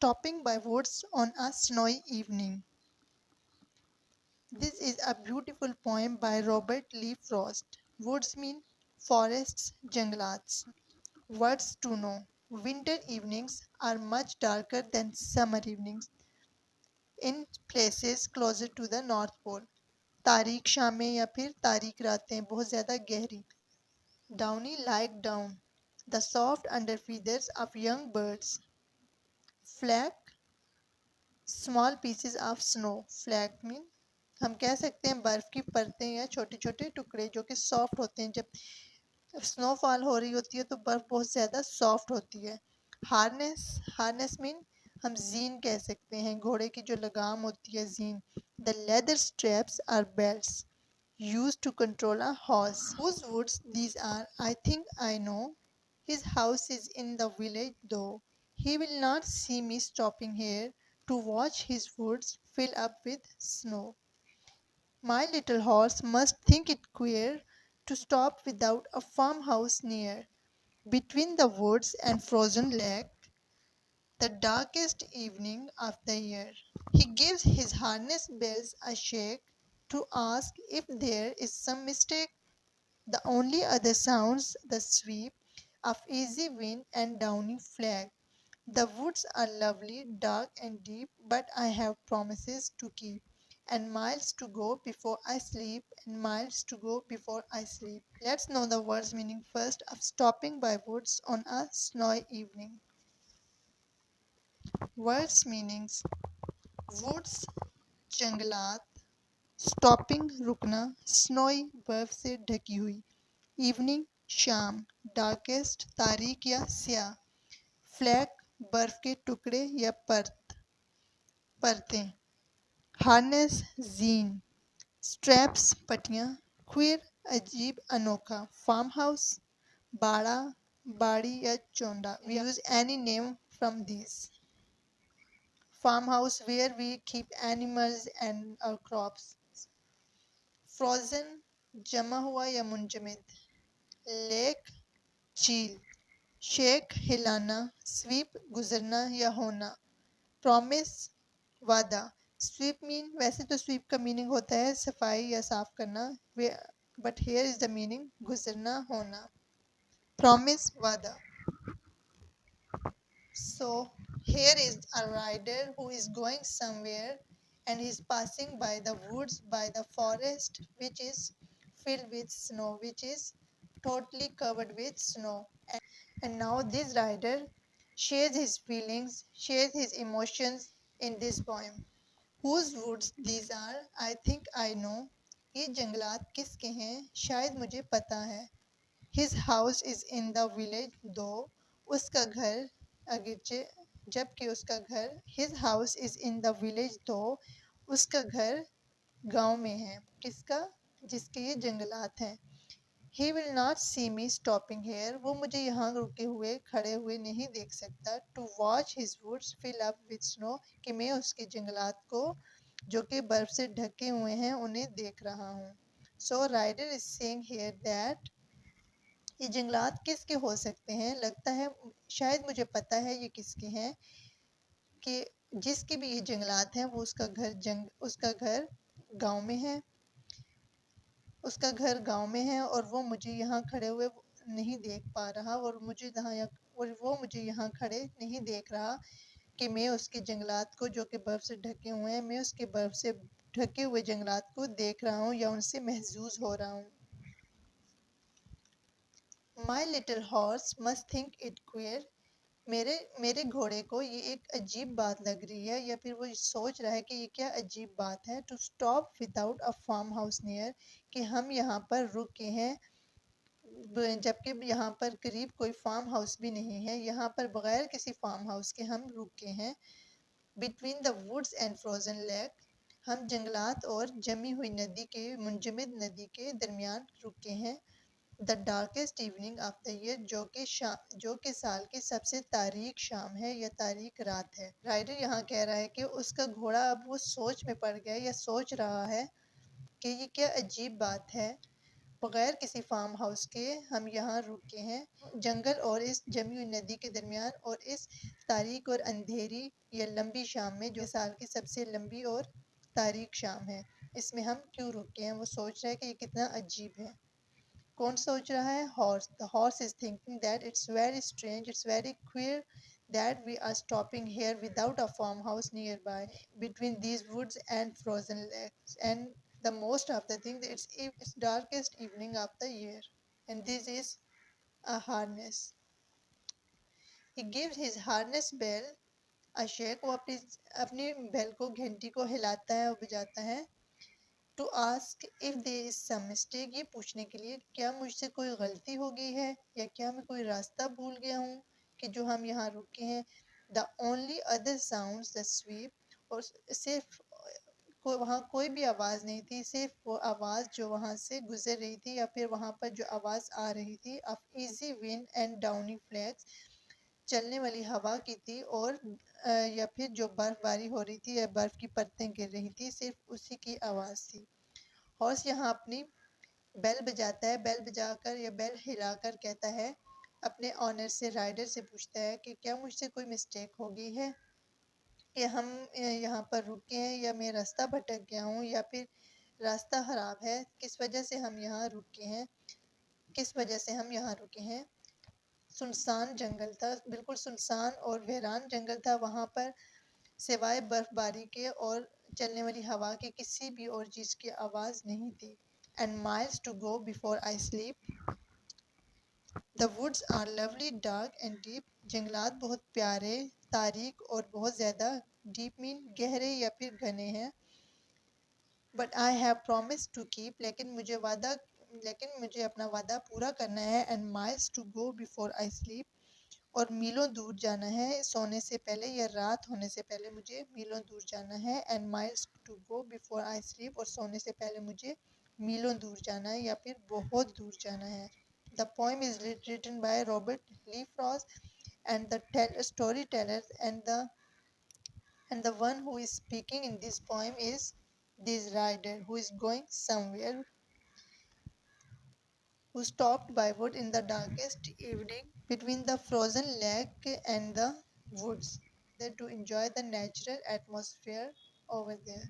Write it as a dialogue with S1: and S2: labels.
S1: Stopping by woods on a snowy evening. This is a beautiful poem by Robert Lee Frost. Woods mean forests, junglats. Words to know. Winter evenings are much darker than summer evenings in places closer to the North Pole. तारीख शामें या फिर तारीख रातें बहुत ज़्यादा गहरी. Downy like down. The soft under feathers of young birds. Flake small pieces of snow. Flake mean हम कह सकते हैं बर्फ की परतें या छोटे छोटे टुकड़े जो कि सॉफ्ट होते हैं. जब स्नोफॉल हो रही होती है तो बर्फ बहुत ज़्यादा सॉफ्ट होती है. हार्नेस हार्नेस मीन हम जीन कह सकते हैं घोड़े की जो लगाम होती है जीन. The leather straps are belts used to control a horse. Whose woods these are, I think I know. His house is in the village, though. He will not see me stopping here to watch his woods fill up with snow. My little horse must think it queer to stop without a farmhouse near. Between the woods and frozen lake, the darkest evening of the year. He gives his harness bells a shake to ask if there is some mistake. The only other sounds the sweep of easy wind and downy flag. The woods are lovely, dark and deep, but I have promises to keep, and miles to go before I sleep, and miles to go before I sleep. Let's know the words meaning first of stopping by woods on a snowy evening. Words meanings woods, जंगलात, stopping रुकना, snowy बर्फ से ढकी हुई, evening शाम, darkest तारीक या स्याह, flake बर्फ के टुकड़े या परतें, harness जीन, straps पटियां, queer अजीब अनोखा, farmhouse बाड़ा बाड़ी या Chonda. We use any name from these. Farmhouse where we keep animals and our crops. Frozen जमा हुआ या मुंजमद. Lake झील. Shake हिलाना. Sweep गुजरना या होना. Promise वादा. Sweep mean वैसे तो sweep का meaning होता है सफाई या साफ करना, but here is the meaning गुजरना होना. Promise वादा. So here is a rider who is going somewhere and is passing by the woods, by the forest, which is filled with snow, which is totally covered with snow. And now this rider shares his feelings, shares his emotions in this poem. Whose woods these are, I think I know. ये जंगलात किसके हैं शायद मुझे पता है. His house is in the village though. उसका घर अगरचे जबकि उसका घर. His house is in the village though. उसका घर गांव में है. किसका जिसके ये जंगलात हैं. He will not see me stopping here. वो मुझे यहाँ रुके हुए खड़े हुए नहीं देख सकता. To watch his woods fill up with snow. कि मैं उसके जंगलात को जो कि बर्फ से ढके हुए हैं उन्हें देख रहा हूँ. So rider is saying here that ये जंगलात किसके हो सकते हैं. लगता है शायद मुझे पता है ये किसके हैं कि जिसके भी ये जंगलात हैं वो उसका घर गांव में है. उसका घर गांव में है और वो मुझे यहाँ खड़े हुए नहीं देख पा रहा और वो मुझे यहाँ खड़े नहीं देख रहा कि मैं उसके जंगलात को जो कि बर्फ़ से ढके हुए हैं मैं उसके बर्फ़ से ढके हुए जंगलात को देख रहा हूँ या उनसे महजूज हो रहा हूँ. My little horse must think it queer. मेरे घोड़े को ये एक अजीब बात लग रही है या फिर वो सोच रहा है कि ये क्या अजीब बात है. To stop without a farmhouse near. कि हम यहाँ पर रुके हैं जबकि यहाँ पर करीब कोई फार्म हाउस भी नहीं है. यहाँ पर बगैर किसी फार्म हाउस के हम रुके हैं. Between the woods and frozen lake. हम जंगलात और जमी हुई नदी के मुंजमद नदी के दरमियान रुके हैं. The darkest evening of the year जो कि साल की सबसे तारीक शाम है या तारीक रात है. राइडर यहाँ कह रहा है कि उसका घोड़ा अब वो सोच में पड़ गया या सोच रहा है कि ये क्या अजीब बात है. बगैर किसी फार्म हाउस के हम यहाँ रुके हैं, जंगल और इस जमी हुई नदी के दरमियान, और इस तारीख और अंधेरी या लंबी शाम में, जो साल की सबसे लंबी और तारीख शाम है, इसमें हम क्यों रुके हैं। वो सोच रहा है कि ये कितना अजीब है। कौन सोच रहा है? Horse. The horse is thinking that it's very strange, it's very queer that we are stopping here without a farmhouse nearby, between these woods and frozen lakes, and the most of the thing, it's darkest evening of the year, and this is a harness. He gives his harness bell a shake. वो अपनी bell को, घंटी को हिलाता है और बजाता है। To ask if there is some mistake, ये पूछने के लिए क्या मुझसे कोई गलती हो गई है या क्या मैं कोई रास्ता भूल गया हूँ कि जो हम यहाँ रुके हैं। The only other sounds the SVEEP, और सिर्फ वहाँ कोई भी आवाज़ नहीं थी, सिर्फ वो आवाज़ जो वहाँ से गुजर रही थी या फिर वहाँ पर जो आवाज़ आ रही थी, of easy wind and downy flakes, चलने वाली हवा की थी, और या फिर जो बर्फबारी हो रही थी या बर्फ की परतें गिर रही थी, सिर्फ उसी की आवाज़ थी। हॉर्स यहाँ अपनी बेल बजाता है, बेल बजाकर या बेल हिलाकर कहता है, अपने ऑनर से, राइडर से पूछता है कि क्या मुझसे कोई मिस्टेक हो गई है कि हम यहाँ पर रुके हैं, या मैं रास्ता भटक गया हूँ, या फिर रास्ता खराब है, किस वजह से हम यहाँ रुके हैं, किस वजह से हम यहाँ रुके हैं। सुनसान जंगल था, बिल्कुल सुनसान और वीरान जंगल था। वहाँ पर सिवाय बर्फबारी के और चलने वाली हवा के किसी भी और चीज़ की आवाज़ नहीं थी। And miles to go before I sleep, the woods are lovely dark and deep, जंगलात बहुत प्यारे, तारीक और बहुत ज़्यादा, डीप मीन गहरे या फिर घने हैं। But I have promise to keep, लेकिन मुझे अपना वादा पूरा करना है। And miles to go before I sleep, और मीलों दूर जाना है सोने से पहले या रात होने से पहले, मुझे मीलों दूर जाना है। And miles to go before I sleep, और सोने से पहले मुझे मीलों दूर जाना है या फिर बहुत दूर जाना है। The poem is written by Robert Lee Frost, and the storyteller and the one who is speaking in this poem is this rider who is going somewhere, who stopped by wood in the darkest evening between the frozen lake and the woods, there to enjoy the natural atmosphere over there.